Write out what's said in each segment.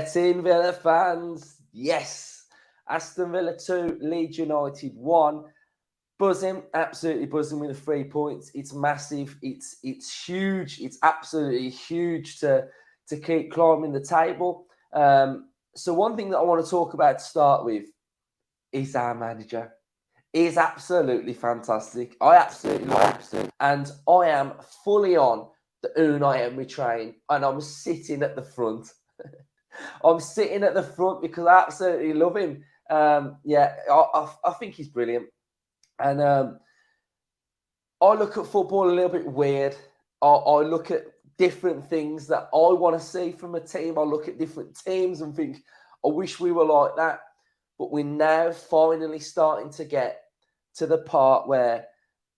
Get in, Villa fans. Yes. Aston Villa 2, Leeds United 1. Buzzing, absolutely buzzing with the 3 points. It's massive. It's huge. It's absolutely huge to keep climbing the table. So one thing that I want to talk about to start with is our manager. He's absolutely fantastic. I absolutely love him. And I am fully on the Unai Emery train, and I'm sitting at the front. I'm sitting at the front because I absolutely love him. I think he's brilliant. And I look at football a little bit weird. I look at different things that I want to see from a team. I look at different teams and think, I wish we were like that. But we're now finally starting to get to the part where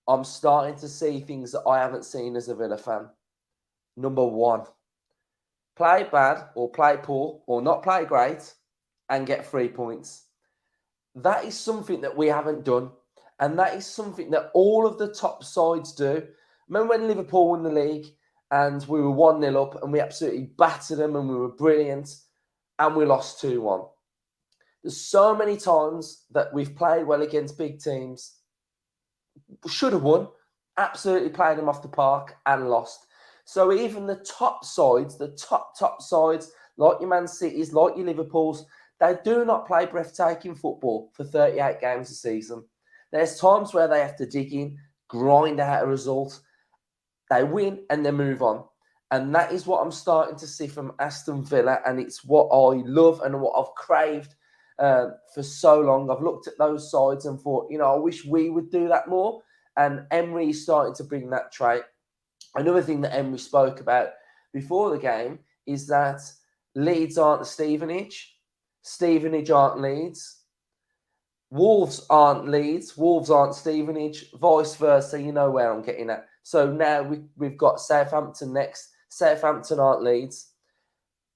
I'm starting to see things that I haven't seen as a Villa fan. Number one, play bad or play poor or not play great and get 3 points. That is something that we haven't done. And that is something that all of the top sides do. Remember when Liverpool won the league and we were 1-0 up and we absolutely battered them and we were brilliant and we lost 2-1. There's so many times that we've played well against big teams, should have won, absolutely played them off the park and lost. So even the top sides, the top sides, like your Man Cities, like your Liverpools, they do not play breathtaking football for 38 games a season. There's times where they have to dig in, grind out a result. They win and they move on. And that is what I'm starting to see from Aston Villa. And it's what I love and what I've craved for so long. I've looked at those sides and thought, I wish we would do that more. And Emery is starting to bring that trait. Another thing that Emery spoke about before the game is that Leeds aren't Stevenage. Stevenage aren't Leeds. Wolves aren't Leeds. Wolves aren't Stevenage. Vice versa. You know where I'm getting at. So now we've got Southampton next. Southampton aren't Leeds.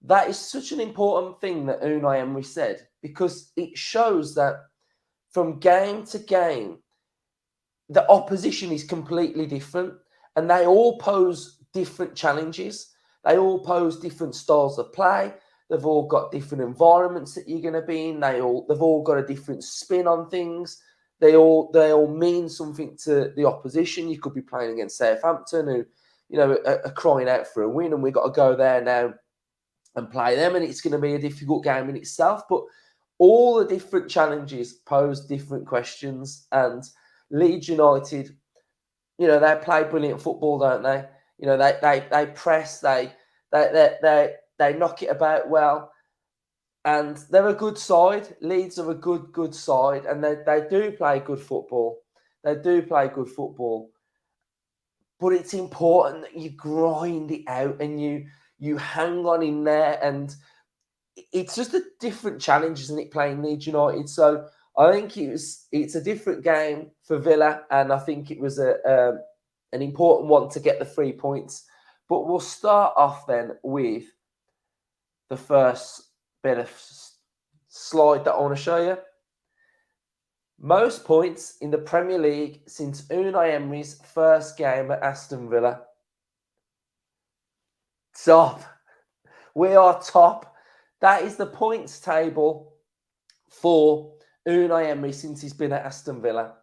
That is such an important thing that Unai Emery said, because it shows that from game to game, the opposition is completely different and they all pose different challenges. They all pose different styles of play. They've all got different environments that you're going to be in. They've all got a different spin on things. They all mean something to the opposition. You could be playing against Southampton, who, are crying out for a win, and we've got to go there now and play them, and it's going to be a difficult game in itself. But all the different challenges pose different questions. And Leeds United, they play brilliant football, don't they? They press, they knock it about well, and they're a good side. Leeds are a good side, and they do play good football. They do play good football, but it's important that you grind it out and you hang on in there, and it's just a different challenge, isn't it, playing Leeds United? So I think it's a different game for Villa, and I think it was an important one to get the 3 points. But we'll start off then with the first bit of slide that I want to show you. Most points in the Premier League since Unai Emery's first game at Aston Villa. Top. We are top. That is the points table for Unai Emery since he's been at Aston Villa.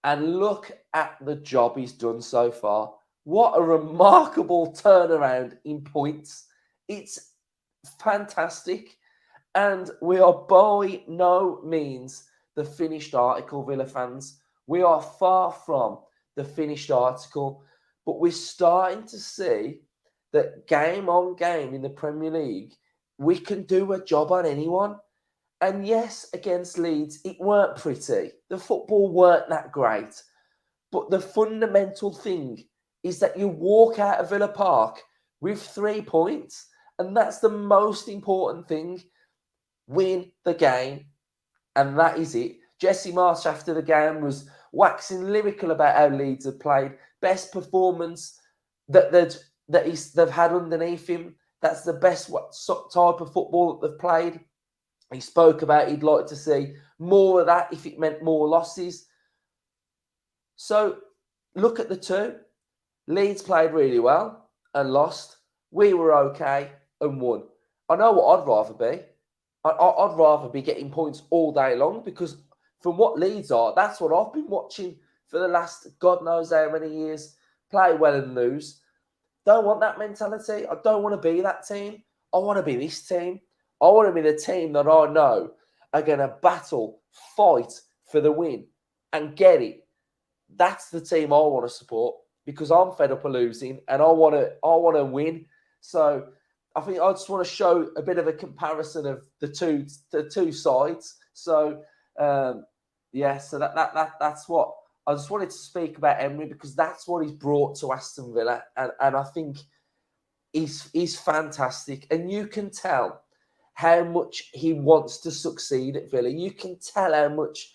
And look at the job he's done so far. What a remarkable turnaround in points. It's fantastic. And we are by no means the finished article, Villa fans. We are far from the finished article. But we're starting to see that game on game in the Premier League, we can do a job on anyone. And yes, against Leeds, it weren't pretty. The football weren't that great. But the fundamental thing is that you walk out of Villa Park with 3 points. And that's the most important thing. Win the game. And that is it. Jesse Marsh after the game was waxing lyrical about how Leeds had played. Best performance that they've had underneath him. That's the best type of football that they've played. He spoke about he'd like to see more of that if it meant more losses. So look at the two. Leeds played really well and lost. We were okay and won. I know what I'd rather be. I'd rather be getting points all day long, because from what Leeds are, that's what I've been watching for the last God knows how many years. Play well and lose. Don't want that mentality. I don't want to be that team. I want to be this team. I want to be the team that I know are going to battle, fight for the win and get it. That's the team I want to support, because I'm fed up of losing and I want to win. So I think I just want to show a bit of a comparison of the two sides. So yeah, so that's what I just wanted to speak about Emery, because that's what he's brought to Aston Villa, and I think he's fantastic, and you can tell how much he wants to succeed at Villa. You can tell how much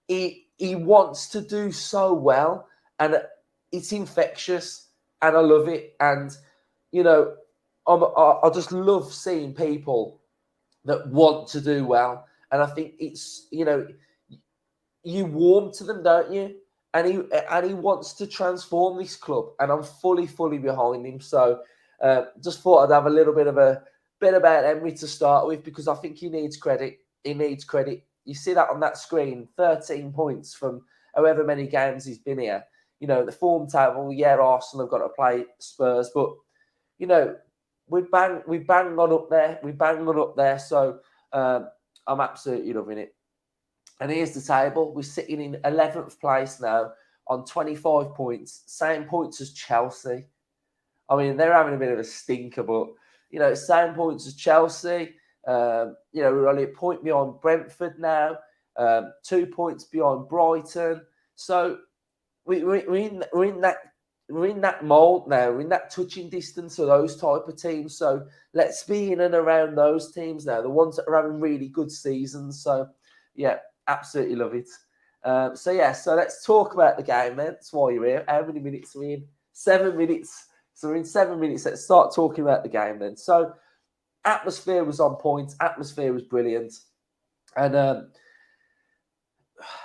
he wants to do so well, and it's infectious, and I love it. And you know, I just love seeing people that want to do well, and I think it's, you warm to them, don't you? And he wants to transform this club, and I'm fully behind him. So just thought I'd have a little bit of a bit about Emery to start with, because I think he needs credit. He needs credit. You see that on that screen, 13 points from however many games he's been here. The form table, yeah, Arsenal have got to play Spurs, but we bang on up there. We bang on up there. So I'm absolutely loving it. And here's the table. We're sitting in 11th place now on 25 points, same points as Chelsea. I mean, they're having a bit of a stinker, but, same points as Chelsea. We're only a point behind Brentford now, 2 points behind Brighton. So we're in that mould now. We're in that touching distance of those type of teams. So let's be in and around those teams now, the ones that are having really good seasons. So, yeah, absolutely love it. So let's talk about the game then. That's why you're here. How many minutes are we in? 7 minutes. So we're in 7 minutes. Let's start talking about the game then. So atmosphere was on point. Atmosphere was brilliant. And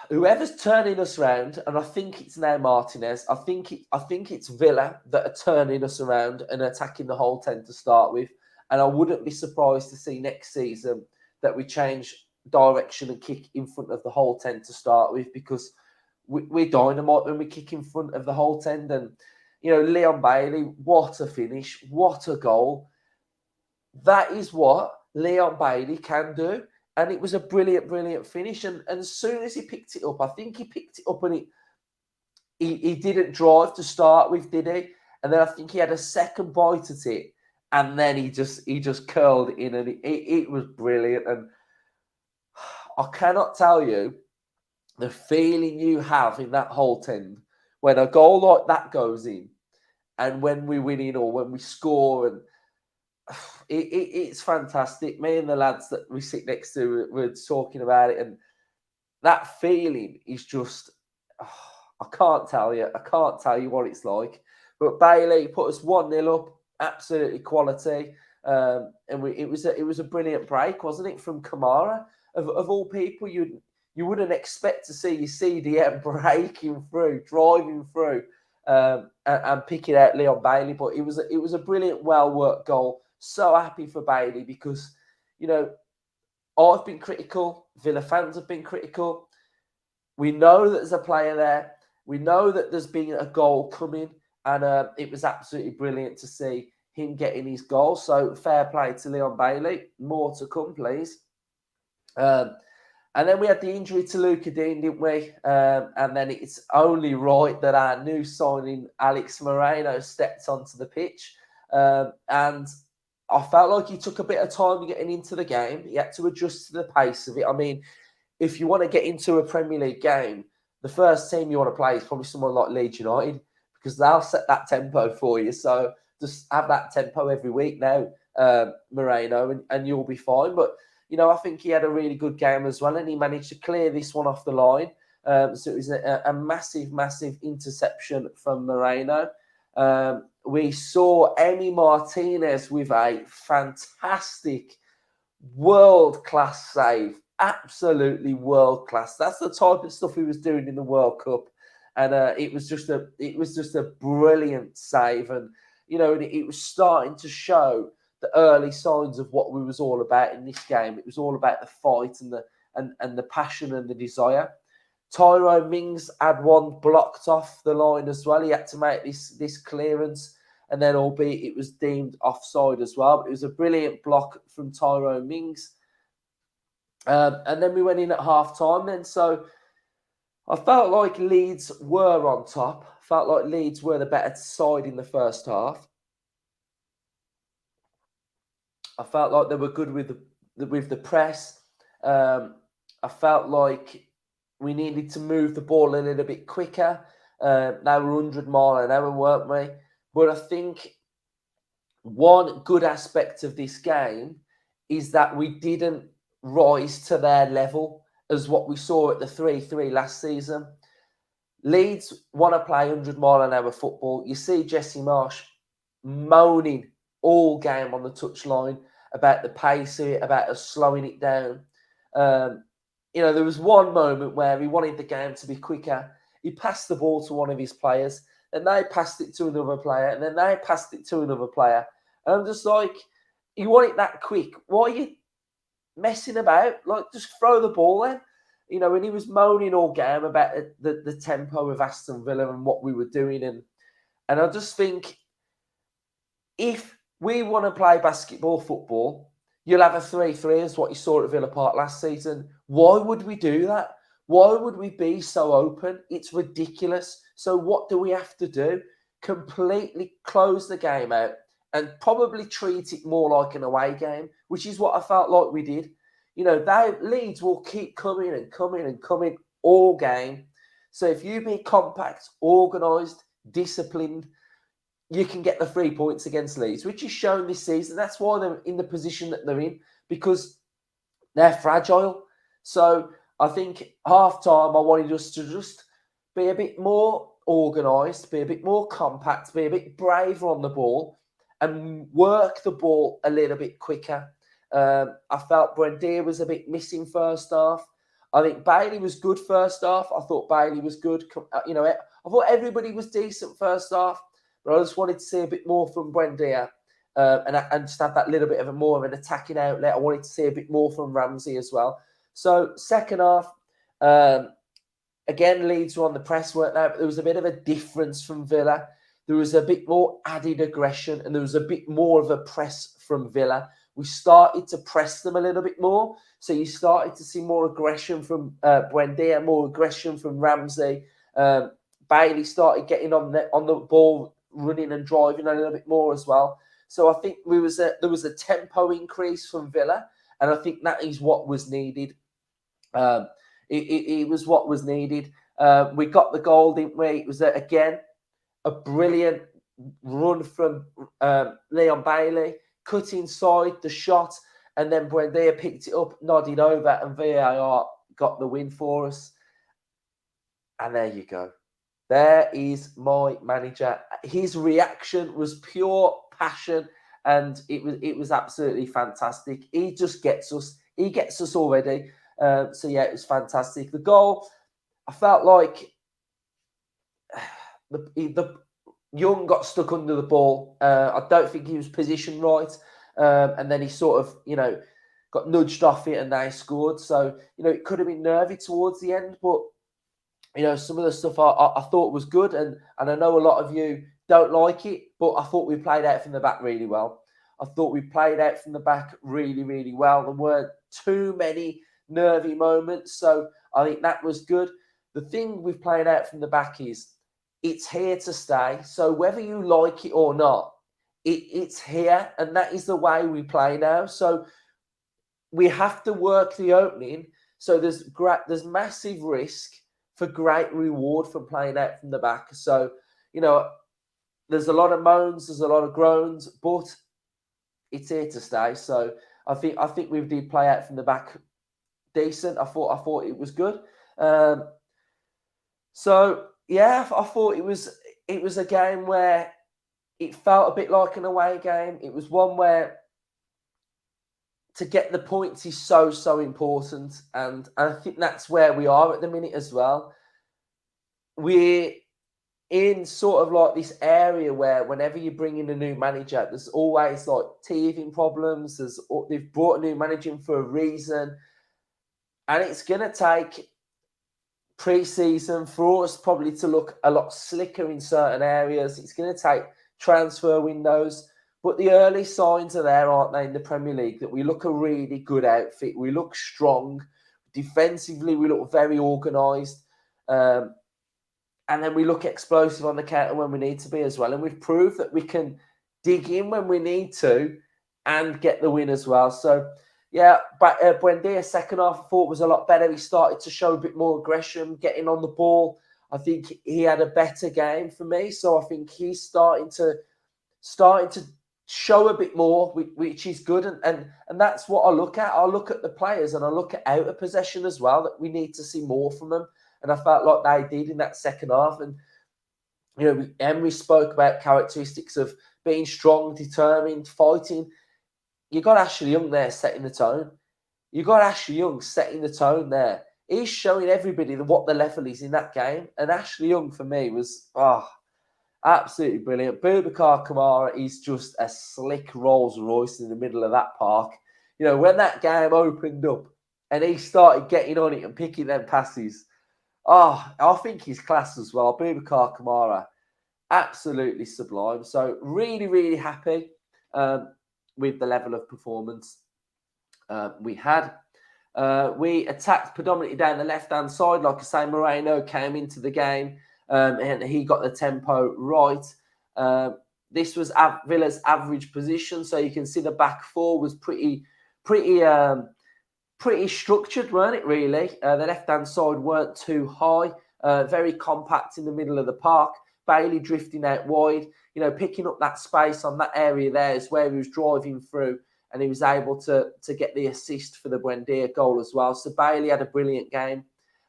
whoever's turning us around, and I think it's now Martinez. I think it's Villa that are turning us around and attacking the whole 10 to start with. And I wouldn't be surprised to see next season that we change direction and kick in front of the whole 10 to start with, because we're dynamite when we kick in front of the whole 10. And Leon Bailey, what a finish, what a goal. That is what Leon Bailey can do. And it was a brilliant finish. And as soon as he picked it up, I think he picked it up, and he didn't drive to start with, did he? And then I think he had a second bite at it, and then he just curled it in, and it was brilliant. And I cannot tell you the feeling you have in that whole 10 when a goal like that goes in, and when we win it, or when we score, and it's fantastic. Me and the lads that we sit next to were talking about it, and that feeling is just, I can't tell you what it's like. But Bailey put us 1-0 up, absolutely quality. And it was a brilliant break, wasn't it, from Kamara? Of all people, you wouldn't expect to see your CDM breaking through, driving through, and picking out Leon Bailey. But it was a brilliant, well-worked goal. So happy for Bailey, because, I've been critical. Villa fans have been critical. We know that there's a player there. We know that there's been a goal coming, and it was absolutely brilliant to see him getting his goal. So fair play to Leon Bailey. More to come, please. And then we had the injury to Luca Dean, didn't we? And then it's only right that our new signing, Alex Moreno, stepped onto the pitch. And I felt like he took a bit of time getting into the game. He had to adjust to the pace of it. I mean, if you want to get into a Premier League game, the first team you want to play is probably someone like Leeds United, because they'll set that tempo for you. So just have that tempo every week now, Moreno, and you'll be fine. But, I think he had a really good game as well, and he managed to clear this one off the line. So it was a massive interception from Moreno. We saw Emi Martinez with a fantastic world-class save. Absolutely world-class. That's the type of stuff he was doing in the World Cup. And it was just a brilliant save. And, it was starting to show early signs of what we was all about in this game. It was all about the fight and the passion and the desire. Tyrone Mings had one blocked off the line as well. He had to make this clearance, and then albeit it was deemed offside as well. But it was a brilliant block from Tyrone Mings. And then we went in at half time then. So I felt like Leeds were on top. Felt like Leeds were the better side in the first half. I felt like they were good with the press. I felt like we needed to move the ball a little bit quicker. They were 100 mile an hour, weren't we? But I think one good aspect of this game is that we didn't rise to their level as what we saw at the 3-3 last season. Leeds want to play 100 mile an hour football. You see Jesse Marsh moaning all game on the touchline about the pace of it, about us slowing it down. There was one moment where he wanted the game to be quicker. He passed the ball to one of his players, and they passed it to another player, and then they passed it to another player. And I'm just like, you want it that quick. Why are you messing about? Like, just throw the ball in. When he was moaning all game about the tempo of Aston Villa and what we were doing. And I just think, if we want to play basketball, football, you'll have a 3-3 as what you saw at Villa Park last season. Why would we do that? Why would we be so open? It's ridiculous. So what do we have to do? Completely close the game out and probably treat it more like an away game, which is what I felt like we did. Leeds will keep coming and coming and coming all game. So if you be compact, organised, disciplined, you can get the 3 points against Leeds, which is shown this season. That's why they're in the position that they're in, because they're fragile. So I think half-time, I wanted us to just be a bit more organised, be a bit more compact, be a bit braver on the ball, and work the ball a little bit quicker. I felt Buendia was a bit missing first half. I think Bailey was good first half. I thought Bailey was good. I thought everybody was decent first half, but I just wanted to see a bit more from Buendia and just have that little bit of more of an attacking outlet. I wanted to see a bit more from Ramsey as well. So second half, again, Leeds were on the press, weren't they? But there was a bit of a difference from Villa. There was a bit more added aggression, and there was a bit more of a press from Villa. We started to press them a little bit more. So you started to see more aggression from Buendia, more aggression from Ramsey. Bailey started getting on the ball, running and driving a little bit more as well. So I think there was a tempo increase from Villa, and I think that is what was needed. It was what was needed. We got the goal, didn't we? It was, again, a brilliant run from Leon Bailey, cut inside the shot, and then Buendia picked it up, nodded over, and VAR got the win for us. And there you go. There is my manager. His reaction was pure passion, and it was absolutely fantastic. He just gets us. He gets us already. So yeah, it was fantastic. The goal, I felt like the Young got stuck under the ball. I don't think he was positioned right, and then he sort of got nudged off it, and they scored. So it could have been nervy towards the end, but some of the stuff I thought was good, and I know a lot of you don't like it, but I thought we played out from the back really well. I thought we played out from the back really, really well. There weren't too many nervy moments, so I think that was good. The thing with playing out from the back is it's here to stay. So whether you like it or not, it's here, and that is the way we play now. So we have to work the opening. So there's massive risk for great reward from playing out from the back. So, there's a lot of moans, there's a lot of groans, but it's here to stay. So I think we did play out from the back decent. I thought it was good. So yeah, I thought it was a game where it felt a bit like an away game. It was one where to get the points is so important, and I think that's where we are at the minute as well. We're in sort of like this area where whenever you bring in a new manager, there's always like teething problems. They've brought a new manager in for a reason, and it's going to take pre-season for us probably to look a lot slicker in certain areas. It's going to take transfer windows, but the early signs are there, aren't they, in the Premier League, that we look a really good outfit. We look strong. Defensively, we look very organised. And then we look explosive on the counter when we need to be as well. And we've proved that we can dig in when we need to and get the win as well. So, yeah, but Buendia's second half, I thought, was a lot better. He started to show a bit more aggression, getting on the ball. I think he had a better game for me. So I think he's starting to show a bit more, which is good. And that's what I look at. I look at the players and I look at out of possession as well, that we need to see more from them. And I felt like they did in that second half. And, you know, Emery spoke about characteristics of being strong, determined, fighting. You got Ashley Young there setting the tone. You got Ashley Young setting the tone there. He's showing everybody what the level is in that game. And Ashley Young, for me, was absolutely brilliant. Boubacar Kamara is just a slick Rolls Royce in the middle of that park. You know, when that game opened up and he started getting on it and picking them passes, I think he's class as well. Boubacar Kamara, absolutely sublime. So really, really happy with the level of performance we had. We attacked predominantly down the left-hand side. Like I say, Moreno came into the game and he got the tempo right. This was Villa's average position. So you can see the back four was pretty structured, weren't it, really? The left-hand side weren't too high, very compact in the middle of the park. Bailey drifting out wide, you know, picking up that space on that area there is where he was driving through, and he was able to get the assist for the Buendia goal as well. So Bailey had a brilliant game.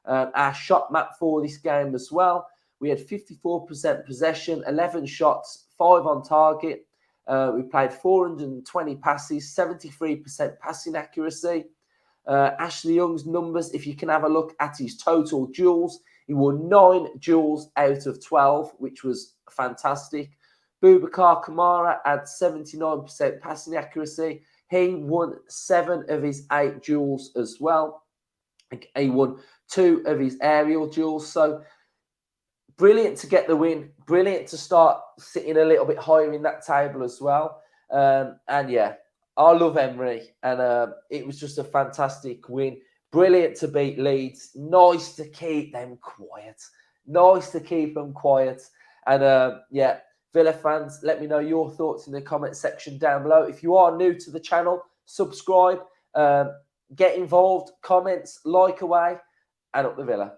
Our shot map for this game as well, we had 54% possession, 11 shots, 5 on target. We played 420 passes, 73% passing accuracy. Ashley Young's numbers, if you can have a look at his total duels, he won 9 duels out of 12, which was fantastic. Boubacar Kamara had 79% passing accuracy. He won 7 of his 8 duels as well. He won 2 of his aerial duels. So brilliant to get the win. Brilliant to start sitting a little bit higher in that table as well. And yeah, I love Emery, and it was just a fantastic win. Brilliant to beat Leeds. Nice to keep them quiet. And yeah, Villa fans, let me know your thoughts in the comment section down below. If you are new to the channel, subscribe, get involved, comments, like away, and up the Villa.